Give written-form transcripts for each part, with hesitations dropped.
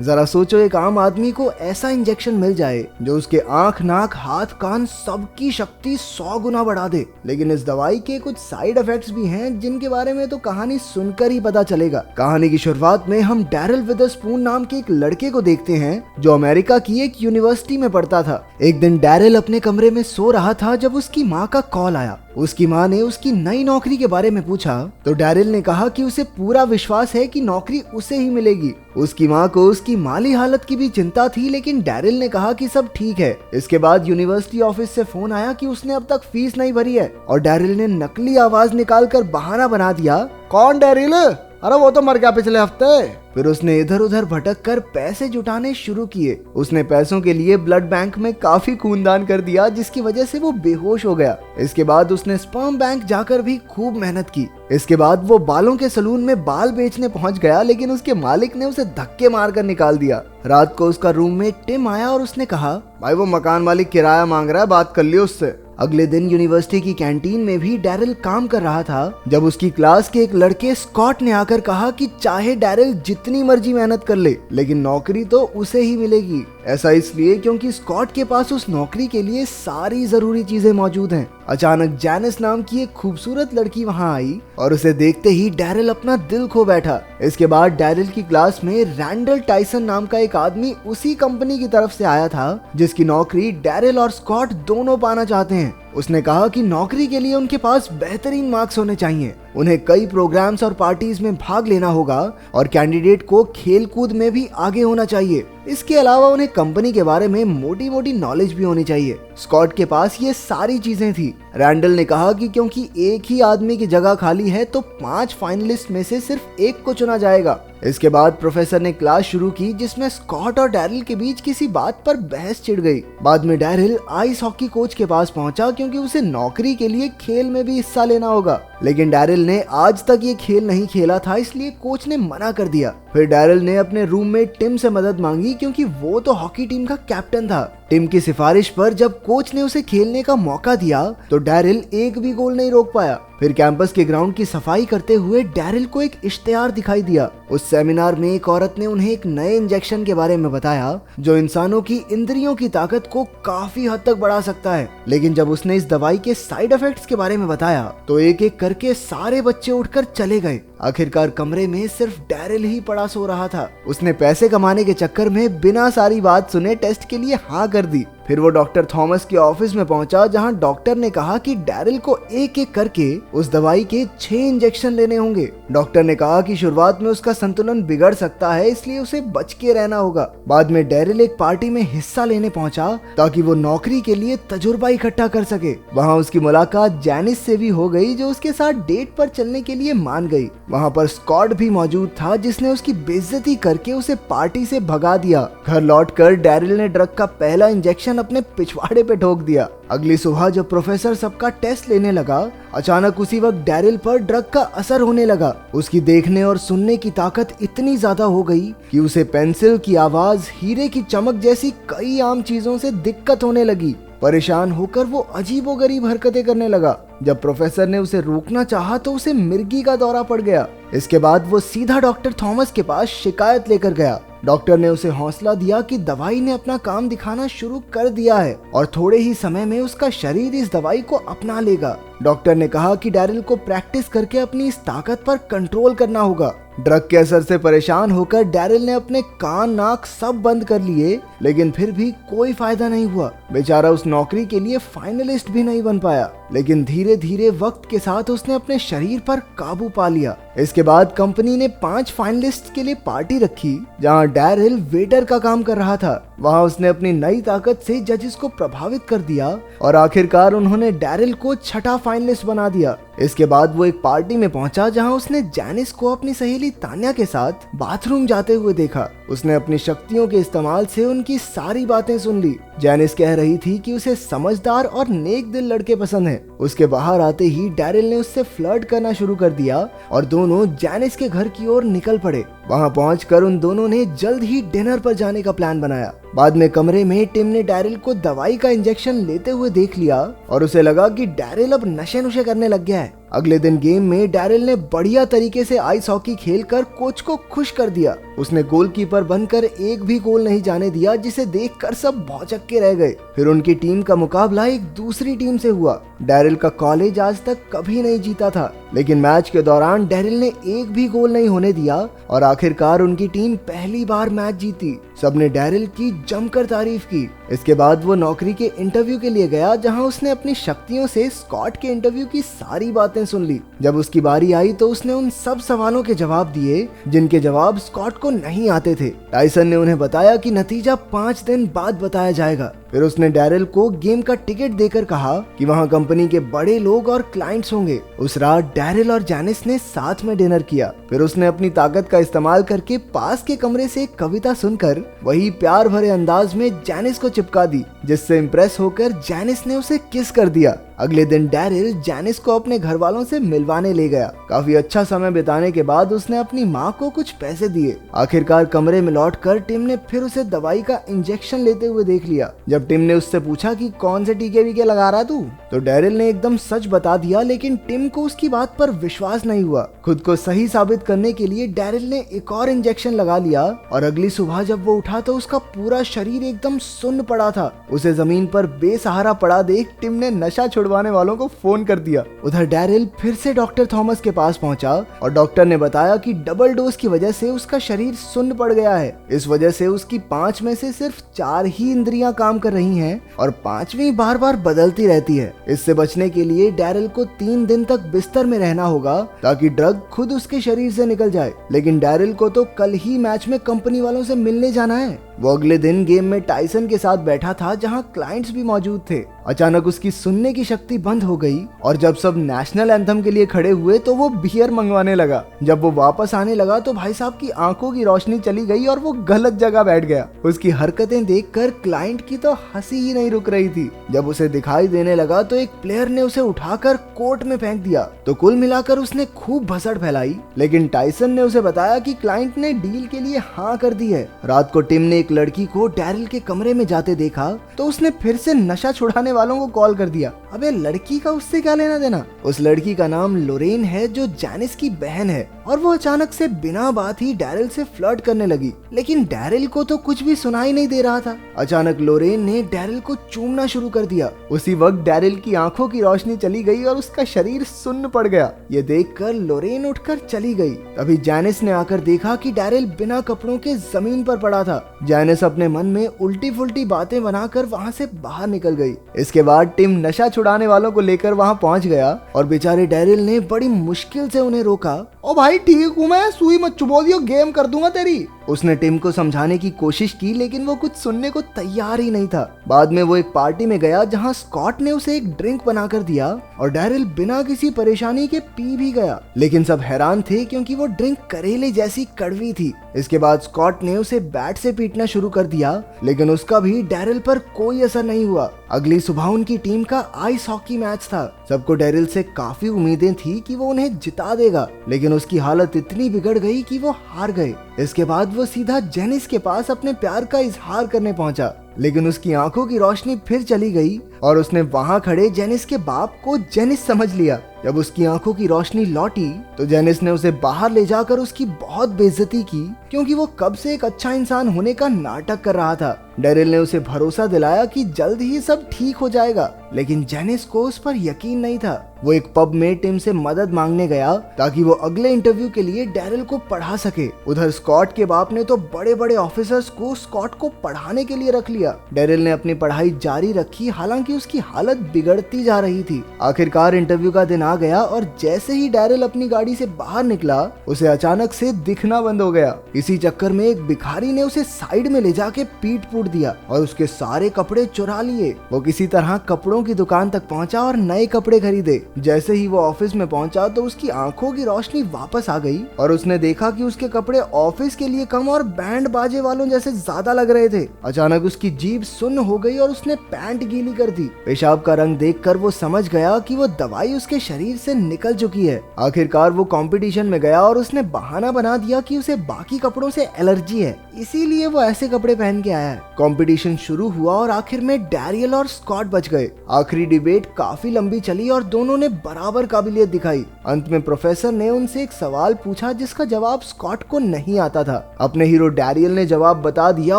जरा सोचो, एक आम आदमी को ऐसा इंजेक्शन मिल जाए जो उसके आंख, नाक, हाथ, कान सबकी शक्ति 100 गुना बढ़ा दे। लेकिन इस दवाई के कुछ साइड इफेक्ट्स भी हैं जिनके बारे में तो कहानी सुनकर ही पता चलेगा। कहानी की शुरुआत में हम डैरिल विदरस्पून नाम के एक लड़के को देखते हैं जो अमेरिका की एक यूनिवर्सिटी में पढ़ता था। एक दिन डैरिल अपने कमरे में सो रहा था जब उसकी माँ का कॉल आया। उसकी माँ ने उसकी नई नौकरी के बारे में पूछा तो डैरिल ने कहा कि उसे पूरा विश्वास है कि नौकरी उसे ही मिलेगी। उसकी माँ को उसकी माली हालत की भी चिंता थी, लेकिन डैरिल ने कहा कि सब ठीक है। इसके बाद यूनिवर्सिटी ऑफिस से फोन आया कि उसने अब तक फीस नहीं भरी है और डैरिल ने नकली आवाज निकालकर बहाना बना दिया, कौन डैरिल? अरे वो तो मर गया पिछले हफ्ते। फिर उसने इधर उधर भटक कर पैसे जुटाने शुरू किए। उसने पैसों के लिए ब्लड बैंक में काफी खूनदान कर दिया जिसकी वजह से वो बेहोश हो गया। इसके बाद उसने स्पर्म बैंक जाकर भी खूब मेहनत की। इसके बाद वो बालों के सलून में बाल बेचने पहुंच गया, लेकिन उसके मालिक ने उसे धक्के मारकर निकाल दिया। रात को उसका रूममेट टिम आया और उसने कहा, भाई वो मकान मालिक किराया मांग रहा है, बात कर लियो उससे। अगले दिन यूनिवर्सिटी की कैंटीन में भी डैरिल काम कर रहा था जब उसकी क्लास के एक लड़के स्कॉट ने आकर कहा कि चाहे डैरिल जितनी मर्जी मेहनत कर ले लेकिन नौकरी तो उसे ही मिलेगी। ऐसा इसलिए क्योंकि स्कॉट के पास उस नौकरी के लिए सारी जरूरी चीजें मौजूद हैं। अचानक जैनिस नाम की एक खूबसूरत लड़की वहां आई और उसे देखते ही डैरिल अपना दिल खो बैठा। इसके बाद डैरिल की क्लास में रैंडल टाइसन नाम का एक आदमी उसी कंपनी की तरफ से आया था जिसकी नौकरी डैरिल और स्कॉट दोनों पाना चाहते हैं। उसने कहा कि नौकरी के लिए उनके पास बेहतरीन मार्क्स होने चाहिए, उन्हें कई प्रोग्राम्स और पार्टीज में भाग लेना होगा और कैंडिडेट को खेल कूद में भी आगे होना चाहिए। इसके अलावा उन्हें कंपनी के बारे में मोटी मोटी नॉलेज भी होनी चाहिए। स्कॉट के पास ये सारी चीजें थी। रैंडल ने कहा कि क्योंकि एक ही आदमी की जगह खाली है तो 5 फाइनलिस्ट में से सिर्फ एक को चुना जाएगा। इसके बाद प्रोफेसर ने क्लास शुरू की जिसमें स्कॉट और डैरिल के बीच किसी बात पर बहस छिड़ गई। बाद में डैरिल आइस हॉकी कोच के पास पहुंचा क्योंकि उसे नौकरी के लिए खेल में भी हिस्सा लेना होगा, लेकिन डैरिल ने आज तक ये खेल नहीं खेला था इसलिए कोच ने मना कर दिया। फिर डैरिल ने अपने रूममेट टिम से मदद मांगी क्योंकि वो तो हॉकी टीम का कैप्टन था। टिम की सिफारिश पर जब कोच ने उसे खेलने का मौका दिया तो डैरिल एक भी गोल नहीं रोक पाया। फिर कैंपस के ग्राउंड की सफाई करते हुए डैरिल को एक इश्तेहार दिखाई दिया। उस सेमिनार में एक औरत ने उन्हें एक नए इंजेक्शन के बारे में बताया जो इंसानों की इंद्रियों की ताकत को काफी हद तक बढ़ा सकता है। लेकिन जब उसने इस दवाई के साइड इफेक्ट्स के बारे में बताया तो एक एक करके सारे बच्चे उठकर चले गए। आखिरकार कमरे में सिर्फ डैरिल ही पड़ा सो रहा था। उसने पैसे कमाने के चक्कर में बिना सारी बात सुने टेस्ट के लिए हाँ कर दी। फिर वो डॉक्टर थॉमस के ऑफिस में पहुंचा जहां डॉक्टर ने कहा कि डैरिल को एक एक करके उस दवाई के 6 इंजेक्शन लेने होंगे। डॉक्टर ने कहा कि शुरुआत में उसका संतुलन बिगड़ सकता है इसलिए उसे बच के रहना होगा। बाद में डैरिल एक पार्टी में हिस्सा लेने पहुंचा ताकि वो नौकरी के लिए तजुर्बा इकट्ठा कर सके। वहाँ उसकी मुलाकात जैनिस से भी हो गई जो उसके साथ डेट पर चलने के लिए मान गई। वहाँ पर स्कॉट भी मौजूद था जिसने उसकी बेइज्जती करके उसे पार्टी से भगा दिया। घर लौटकर डैरिल ने ड्रग का पहला इंजेक्शन अपने पिछवाड़े पे ठोक दिया। अगली सुबह जब प्रोफेसर सबका टेस्ट लेने लगा अचानक उसी वक्त डैरिल पर ड्रग का असर होने लगा। उसकी देखने और सुनने की ताकत इतनी ज्यादा हो गई कि उसे पेंसिल की आवाज, हीरे की चमक जैसी कई आम चीजों से दिक्कत होने लगी। परेशान होकर वो अजीबोगरीब हरकतें करने लगा। जब प्रोफेसर ने उसे रोकना चाहा तो उसे मिर्गी का दौरा पड़ गया। इसके बाद वो सीधा डॉक्टर थॉमस के पास शिकायत लेकर गया। डॉक्टर ने उसे हौसला दिया कि दवाई ने अपना काम दिखाना शुरू कर दिया है और थोड़े ही समय में उसका शरीर इस दवाई को अपना लेगा। डॉक्टर ने कहा कि डैरिल को प्रैक्टिस करके अपनी इस ताकत पर कंट्रोल करना होगा। ड्रग के असर से परेशान होकर डैरिल ने अपने कान, नाक सब बंद कर लिए, लेकिन फिर भी कोई फायदा नहीं हुआ। बेचारा उस नौकरी के लिए फाइनलिस्ट भी नहीं बन पाया। लेकिन धीरे धीरे वक्त के साथ उसने अपने शरीर पर काबू पा लिया। इसके बाद कंपनी ने 5 फाइनलिस्ट के लिए पार्टी रखी जहां डैरिल वेटर का काम कर रहा था। वहां उसने अपनी नई ताकत से जजेस को प्रभावित कर दिया और आखिरकार उन्होंने डैरिल को 6ठा फाइनलिस्ट बना दिया। इसके बाद वो एक पार्टी में पहुंचा जहां उसने जैनिस को अपनी सहेली तान्या के साथ बाथरूम जाते हुए देखा। उसने अपनी शक्तियों के इस्तेमाल से उनकी सारी बातें सुन ली। जैनिस कह रही थी कि उसे समझदार और नेक दिल लड़के पसंद हैं। उसके बाहर आते ही डैरिल ने उससे फ्लर्ट करना शुरू कर दिया और दोनों जैनिस के घर की ओर निकल पड़े। वहां पहुंचकर उन दोनों ने जल्द ही डिनर पर जाने का प्लान बनाया। बाद में कमरे में टिम ने डैरिल को दवाई का इंजेक्शन लेते हुए देख लिया और उसे लगा कि डैरिल अब नशे नुशे करने लग गया है। अगले दिन गेम में डैरिल ने बढ़िया तरीके से आइस हॉकी खेलकर कोच को खुश कर दिया। उसने गोलकीपर बनकर एक भी गोल नहीं जाने दिया, जिसे देखकर सब भौचक्के के रह गए। फिर उनकी टीम का मुकाबला एक दूसरी टीम से हुआ। डैरिल का कॉलेज आज तक कभी नहीं जीता था, लेकिन मैच के दौरान डैरिल ने एक भी गोल नहीं होने दिया और आखिरकार उनकी टीम पहली बार मैच जीती। सबने डैरिल की जमकर तारीफ की। इसके बाद वो नौकरी के इंटरव्यू के लिए गया, जहां उसने अपनी शक्तियों से स्कॉट के इंटरव्यू की सारी बातें सुन ली। जब उसकी बारी आई तो उसने उन सब सवालों के जवाब दिए जिनके जवाब स्कॉट को नहीं आते थे। टाइसन ने उन्हें बताया कि नतीजा 5 दिन बाद बताया जाएगा। फिर उसने डैरिल को गेम का टिकट देकर कहा कि वहां कंपनी के बड़े लोग और क्लाइंट्स होंगे। उस रात डैरिल और जैनिस ने साथ में डिनर किया। फिर उसने अपनी ताकत का इस्तेमाल करके पास के कमरे से एक कविता सुनकर वही प्यार भरे अंदाज में जैनिस को चिपका दी, जिससे इम्प्रेस होकर जैनिस ने उसे किस कर दिया। अगले दिन डैरिल जैनिस को अपने घर वालों से मिलवाने ले गया। काफी अच्छा समय बिताने के बाद उसने अपनी माँ को कुछ पैसे दिए। आखिरकार कमरे में लौटकर टिम ने फिर उसे दवाई का इंजेक्शन लेते हुए देख लिया। जब टिम ने उससे पूछा कि कौन से टीके वीके लगा रहा तू, तो डैरिल ने एकदम सच बता दिया, लेकिन टिम को उसकी बात पर विश्वास नहीं हुआ। खुद को सही साबित करने के लिए डैरिल ने एक और इंजेक्शन लगा लिया और अगली सुबह जब वो उठा तो उसका पूरा शरीर एकदम सुन्न पड़ा था। उसे जमीन पर बेसहारा पड़ा देख टिम ने नशा छुड़वाने वालों को फोन कर दिया। उधर डैरिल फिर से डॉक्टर थॉमस के पास पहुंचा और डॉक्टर ने बताया कि डबल डोज की वजह से उसका शरीर सुन्न पड़ गया है। इस वजह से उसकी 5 में से सिर्फ 4 ही इंद्रियां काम कर रही हैं और 5वीं बार बार बदलती रहती है। इससे बचने के लिए डैरिल को 3 दिन तक बिस्तर में रहना होगा ताकि ड्रग खुद उसके शरीर से निकल जाए। लेकिन डैरिल को तो कल ही मैच में कंपनी वालों से मिलने जाना है। वो अगले दिन गेम में टाइसन के साथ बैठा था, जहां क्लाइंट्स भी मौजूद थे। अचानक उसकी सुनने की शक्ति बंद हो गई और जब सब नेशनल एंथम के लिए खड़े हुए तो वो बियर मंगवाने लगा। जब वो वापस आने लगा तो भाई साहब की आंखों की रोशनी चली गई और वो गलत जगह बैठ गया। उसकी हरकतें देखकर क्लाइंट की तो हंसी ही नहीं रुक रही थी। जब उसे दिखाई देने लगा तो एक प्लेयर ने उसे उठाकर कोर्ट में फेंक दिया। तो कुल मिलाकर उसने खूब भसड़ फैलाई, लेकिन टाइसन ने उसे बताया कि क्लाइंट ने डील के लिए हाँ कर दी है। रात को टिम ने एक लड़की को डैरिल के कमरे में जाते देखा तो उसने फिर से नशा छुड़ाने वालों को कॉल कर दिया। अबे लड़की का उससे क्या लेना देना। उस लड़की का नाम लोरेन है, जो जैनिस की बहन है, और वो अचानक से बिना बात ही डैरिल से फ्लर्ट करने लगी। लेकिन डैरिल को तो कुछ भी सुनाई नहीं दे रहा था। अचानक लोरेन ने डैरिल को चूमना शुरू कर दिया। उसी वक्त डैरिल की आंखों की रोशनी चली गई और उसका शरीर सुन्न पड़ गया। ये देखकर लोरेन उठकर चली गई। तभी जैनिस ने आकर देखा कि डैरिल बिना कपड़ों के जमीन पर पड़ा था। जैनिस अपने मन में उल्टी फुल्टी बातें बनाकर वहाँ से बाहर निकल गई। इसके बाद टिम नशा छुड़ाने वालों को लेकर वहाँ पहुँच गया और बेचारे डैरिल ने बड़ी मुश्किल से उन्हें रोका। ओ भाई ठीक हूँ मैं, सुई मत चुबो दियो, गेम कर दूंगा तेरी। उसने टिम को समझाने की कोशिश की, लेकिन वो कुछ सुनने को तैयार ही नहीं था। बाद में वो एक पार्टी में गया जहां स्कॉट ने उसे एक ड्रिंक बनाकर दिया और डैरिल बिना किसी परेशानी के पी भी गया। लेकिन सब हैरान थे क्योंकि वो ड्रिंक करेले जैसी कड़वी थी। इसके बाद स्कॉट ने उसे बैट से पीटना शुरू कर दिया, लेकिन उसका भी डैरिल पर कोई असर नहीं हुआ। अगली सुबह उनकी टीम का आइस हॉकी मैच था। सबको डैरिल से काफी उम्मीदें थी कि वो उन्हें जिता देगा, लेकिन उसकी हालत इतनी बिगड़ गई कि वो हार गए। इसके बाद वो सीधा जेनिस के पास अपने प्यार का इजहार करने पहुंचा, लेकिन उसकी आंखों की रोशनी फिर चली गई और उसने वहां खड़े जेनिस के बाप को जेनिस समझ लिया। जब उसकी आंखों की रोशनी लौटी तो जेनिस ने उसे बाहर ले जाकर उसकी बहुत बेइज्जती की, क्योंकि वो कब से एक अच्छा इंसान होने का नाटक कर रहा था। डैरिल ने उसे भरोसा दिलाया कि जल्द ही सब ठीक हो जाएगा, लेकिन जेनिस को उस पर यकीन नहीं था। वो एक पब में टिम से मदद मांगने गया ताकि वो अगले इंटरव्यू के लिए डैरिल को पढ़ा सके। उधर स्कॉट के बाप ने तो बड़े बड़े ऑफिसर्स को स्कॉट को पढ़ाने के लिए रख लिया। डैरिल ने अपनी पढ़ाई जारी रखी, हालांकि उसकी हालत बिगड़ती जा रही थी। आखिरकार इंटरव्यू का दिन आ गया और जैसे ही डैरिल अपनी गाड़ी से बाहर निकला, उसे अचानक से दिखना बंद हो गया। इसी चक्कर में एक भिखारी ने उसे साइड में ले जाके पीट पूट दिया और उसके सारे कपड़े चुरा लिए। वो किसी तरह कपड़ों की दुकान तक पहुंचा और नए कपड़े खरीदे। जैसे ही वो ऑफिस में पहुंचा तो उसकी आंखों की रोशनी वापस आ गई और उसने देखा कि उसके कपड़े ऑफिस के लिए कम और बैंड बाजे वालों जैसे ज्यादा लग रहे थे। अचानक उसकी जीभ सुन्न हो गई और उसने पैंट गीली कर दी। पेशाब का रंग देखकर वो समझ गया कि वो दवाई उसके शरीर से निकल चुकी है। आखिरकार वो कंपटीशन में गया और उसने बहाना बना दिया कि उसे बाकी कपड़ों से एलर्जी है, इसीलिए वो ऐसे कपड़े पहन के आया है। कंपटीशन शुरू हुआ और आखिर में डैरियल और स्कॉट बच गए। आखिरी डिबेट काफी लंबी चली और दोनों ने बराबर काबिलियत दिखाई। अंत में प्रोफेसर ने उनसे एक सवाल पूछा जिसका जवाब स्कॉट को नहीं आता था। अपने हीरो डैरियल ने जवाब बता दिया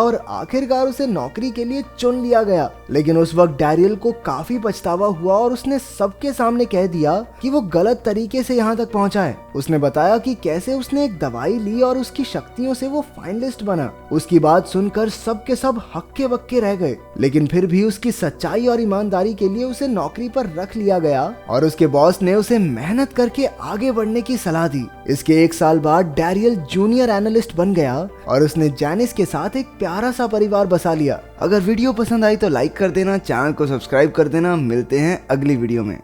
और आखिरकार उसे नौकरी के लिए चुन लिया गया। लेकिन उस वक्त डैरियल को काफी पछतावा हुआ और उसने सबके सामने कह दिया कि वो गलत तरीके से यहाँ तक पहुँचा है। उसने बताया कि कैसे उसने एक दवाई ली और उसकी शक्तियों से वो फाइनलिस्ट बना। उसकी बात सुनकर सबके सब हक्के बक्के रह गए, लेकिन फिर भी उसकी सच्चाई और ईमानदारी के लिए उसे नौकरी पर रख लिया गया और उसके बॉस ने उसे मेहनत करके आगे बढ़ने की सलाह दी। इसके 1 साल बाद डैरियल जूनियर एनालिस्ट बन गया और उसने जैनिस के साथ एक प्यारा सा परिवार बसा लिया। अगर वीडियो पसंद आई तो लाइक कर देना, चैनल को सब्सक्राइब कर देना। मिलते हैं अगली वीडियो में।